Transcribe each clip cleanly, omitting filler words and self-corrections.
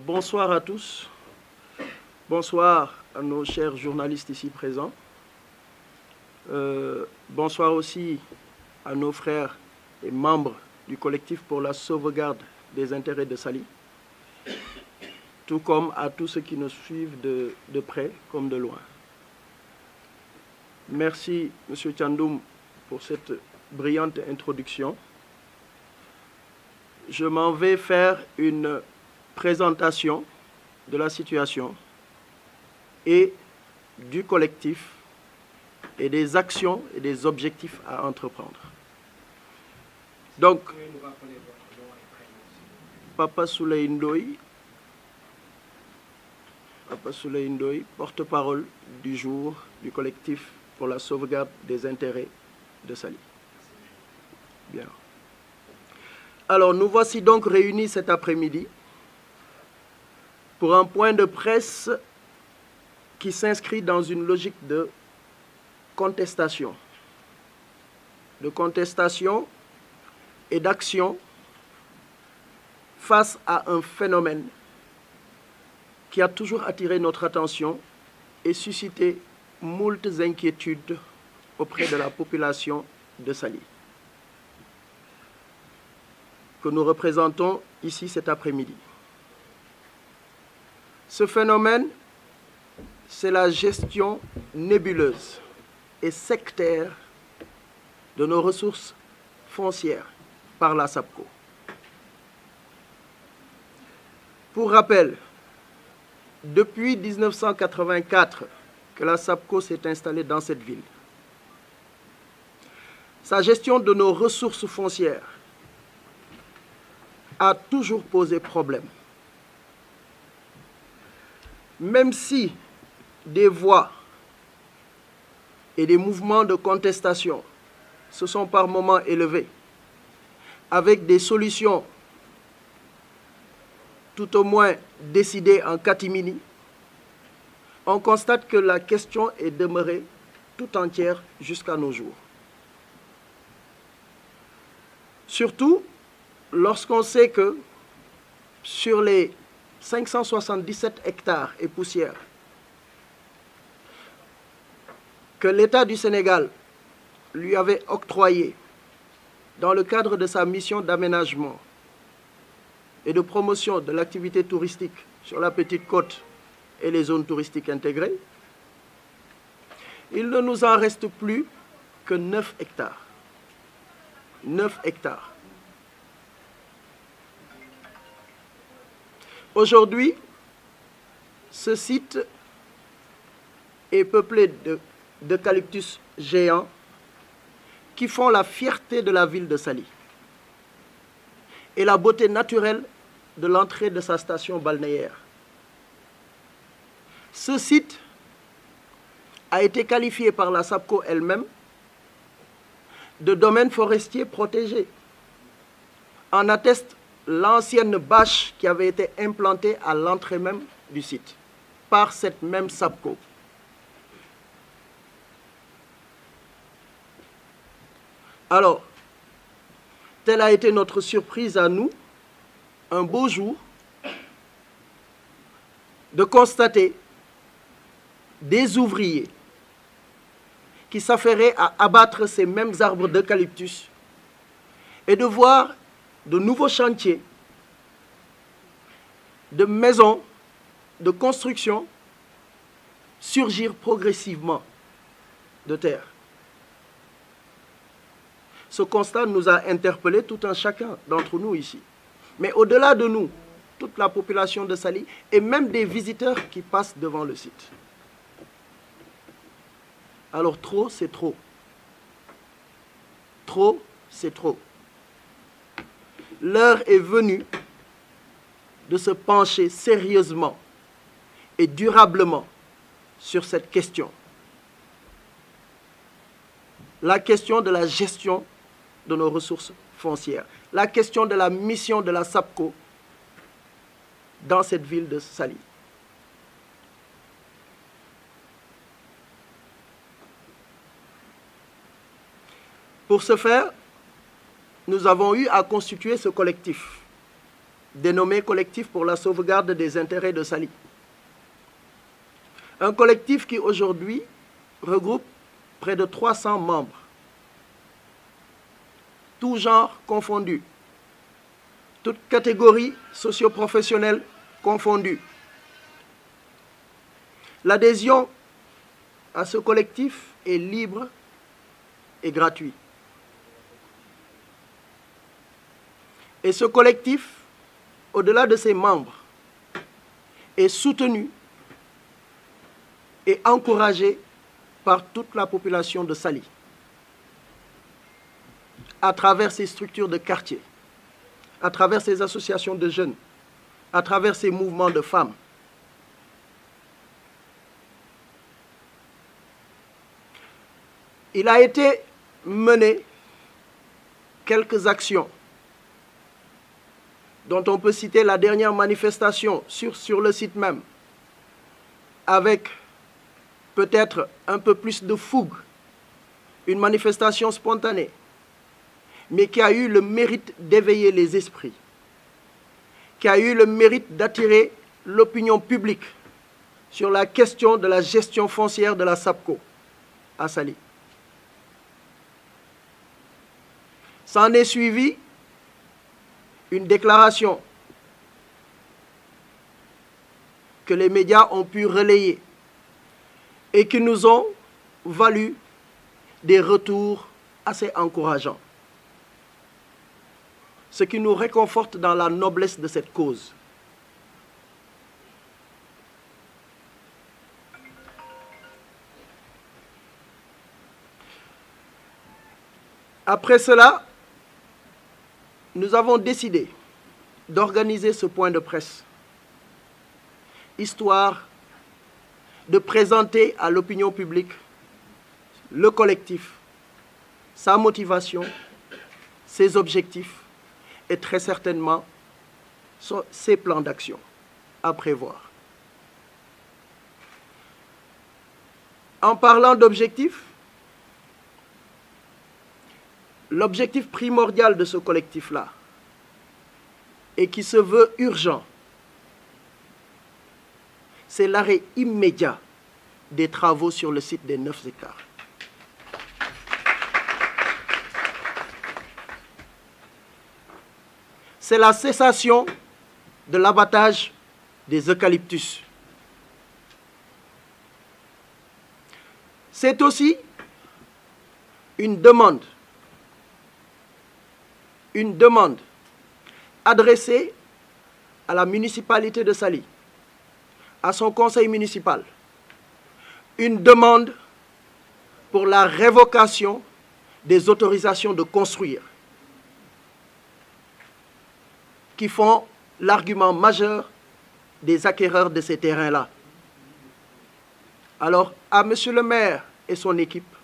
Bonsoir à tous. Bonsoir à nos chers journalistes ici présents. Bonsoir aussi à nos frères et membres du collectif pour la sauvegarde des intérêts de Saly, tout comme à tous ceux qui nous suivent de près comme de loin. Merci, M. Thiandoum, pour cette brillante introduction. Je m'en vais faire une présentation de la situation et du collectif et des actions et des objectifs à entreprendre. Donc, Papa Souley Ndoye, porte-parole du jour du collectif pour la sauvegarde des intérêts de Saly. Bien. Alors, nous voici donc réunis cet après-midi pour un point de presse qui s'inscrit dans une logique de contestation et d'action face à un phénomène qui a toujours attiré notre attention et suscité moult inquiétudes auprès de la population de Saly, que nous représentons ici cet après-midi. Ce phénomène, c'est la gestion nébuleuse et sectaire de nos ressources foncières par la SAPCO. Pour rappel, depuis 1984 que la SAPCO s'est installée dans cette ville, sa gestion de nos ressources foncières a toujours posé problème. Même si des voix et des mouvements de contestation se sont par moments élevés, avec des solutions tout au moins décidées en catimini, on constate que la question est demeurée tout entière jusqu'à nos jours. Surtout lorsqu'on sait que sur les 577 hectares et poussières que l'État du Sénégal lui avait octroyé dans le cadre de sa mission d'aménagement et de promotion de l'activité touristique sur la Petite Côte et les zones touristiques intégrées, il ne nous en reste plus que 9 hectares. 9 hectares. Aujourd'hui, ce site est peuplé d'eucalyptus géants qui font la fierté de la ville de Saly et la beauté naturelle de l'entrée de sa station balnéaire. Ce site a été qualifié par la SAPCO elle-même de domaine forestier protégé. En atteste l'ancienne bâche qui avait été implantée à l'entrée même du site par cette même SAPCO. Alors, telle a été notre surprise à nous, un beau jour, de constater des ouvriers qui s'affairaient à abattre ces mêmes arbres d'eucalyptus et de voir de nouveaux chantiers, de maisons, de construction surgir progressivement de terre. Ce constat nous a interpellés, tout un chacun d'entre nous ici. Mais au-delà de nous, toute la population de Saly et même des visiteurs qui passent devant le site. Alors trop, c'est trop. Trop, c'est trop. L'heure est venue de se pencher sérieusement et durablement sur cette question. La question de la gestion de nos ressources foncières, la question de la mission de la SAPCO dans cette ville de Saly. Pour ce faire, nous avons eu à constituer ce collectif dénommé Collectif pour la sauvegarde des intérêts de Saly. Un collectif qui aujourd'hui regroupe près de 300 membres, tous genres confondus, toutes catégories socio-professionnelles confondues. L'adhésion à ce collectif est libre et gratuite. Et ce collectif, au-delà de ses membres, est soutenu et encouragé par toute la population de Saly, à travers ses structures de quartier, à travers ses associations de jeunes, à travers ses mouvements de femmes. Il a été mené quelques actions dont on peut citer la dernière manifestation sur le site même, avec peut-être un peu plus de fougue, une manifestation spontanée, mais qui a eu le mérite d'éveiller les esprits, qui a eu le mérite d'attirer l'opinion publique sur la question de la gestion foncière de la SAPCO à Saly. S'en est suivi une déclaration que les médias ont pu relayer et qui nous ont valu des retours assez encourageants. Ce qui nous réconforte dans la noblesse de cette cause. Après cela, nous avons décidé d'organiser ce point de presse, histoire de présenter à l'opinion publique le collectif, sa motivation, ses objectifs et très certainement ses plans d'action à prévoir. En parlant d'objectifs, l'objectif primordial de ce collectif-là, et qui se veut urgent, c'est l'arrêt immédiat des travaux sur le site des 9 hectares. C'est la cessation de l'abattage des eucalyptus. C'est aussi une demande adressée à la municipalité de Saly, à son conseil municipal, une demande pour la révocation des autorisations de construire, qui font l'argument majeur des acquéreurs de ces terrains-là. Alors, à Monsieur le maire et son équipe,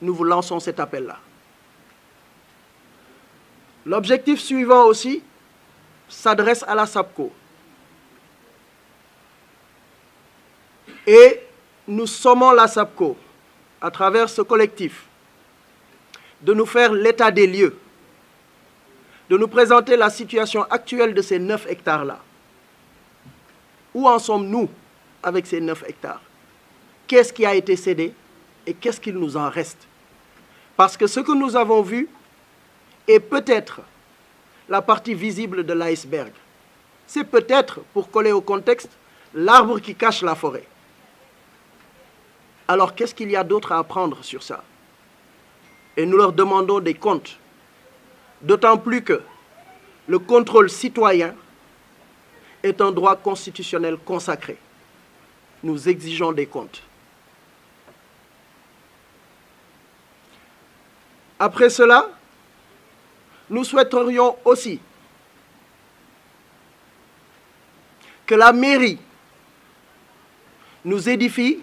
nous vous lançons cet appel-là. L'objectif suivant aussi s'adresse à la SAPCO. Et nous sommons la SAPCO, à travers ce collectif, de nous faire l'état des lieux, de nous présenter la situation actuelle de ces 9 hectares-là. Où en sommes-nous avec ces 9 hectares? Qu'est-ce qui a été cédé et qu'est-ce qu'il nous en reste? Parce que ce que nous avons vu est peut-être la partie visible de l'iceberg. C'est peut-être, pour coller au contexte, l'arbre qui cache la forêt. Alors qu'est-ce qu'il y a d'autre à apprendre sur ça? Et nous leur demandons des comptes. D'autant plus que le contrôle citoyen est un droit constitutionnel consacré. Nous exigeons des comptes. Après cela, nous souhaiterions aussi que la mairie nous édifie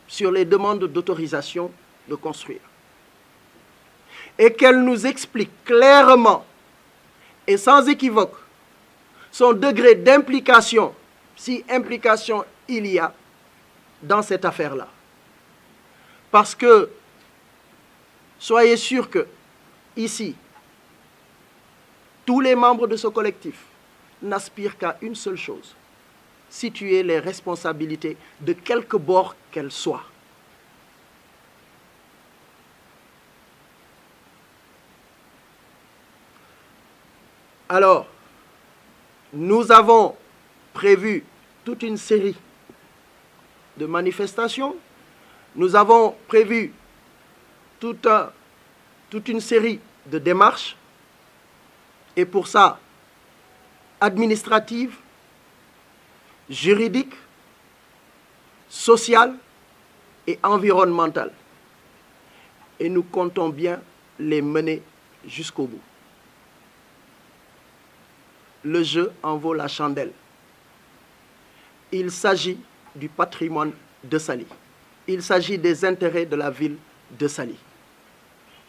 sur les demandes d'autorisation de construire et qu'elle nous explique clairement et sans équivoque son degré d'implication, si implication il y a, dans cette affaire-là. Parce que, soyez sûrs que, ici, tous les membres de ce collectif, n'aspire qu'à une seule chose, situer les responsabilités de quelque bord qu'elles soient. Alors, nous avons prévu toute une série de manifestations, nous avons prévu toute une série de démarches, et pour ça, administratives, juridiques, sociales et environnementales. Et nous comptons bien les mener jusqu'au bout. Le jeu en vaut la chandelle. Il s'agit du patrimoine de Saly. Il s'agit des intérêts de la ville de Saly.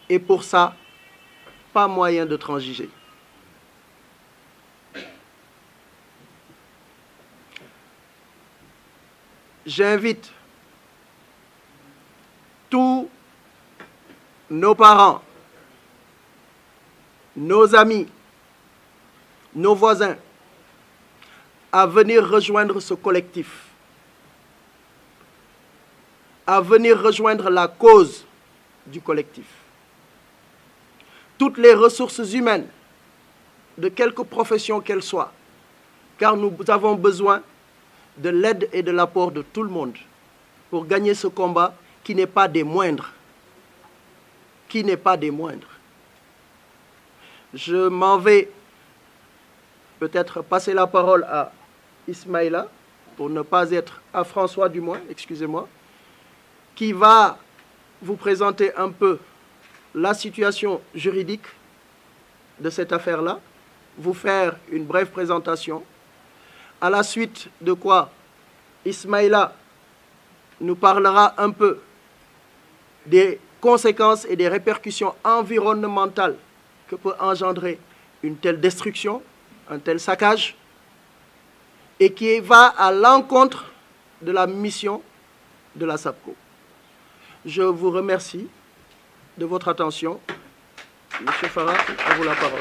Et pour ça, pas moyen de transiger. J'invite tous nos parents, nos amis, nos voisins à venir rejoindre ce collectif, à venir rejoindre la cause du collectif. Toutes les ressources humaines, de quelque profession qu'elles soient, car nous avons besoin de l'aide et de l'apport de tout le monde pour gagner ce combat qui n'est pas des moindres. Qui n'est pas des moindres. Je m'en vais peut-être passer la parole à Ismaïla, pour ne pas être à François du moins, excusez-moi, qui va vous présenter un peu la situation juridique de cette affaire-là, vous faire une brève présentation, à la suite de quoi Ismaïla nous parlera un peu des conséquences et des répercussions environnementales que peut engendrer une telle destruction, un tel saccage, et qui va à l'encontre de la mission de la SAPCO. Je vous remercie de votre attention. Monsieur Farah, à vous la parole.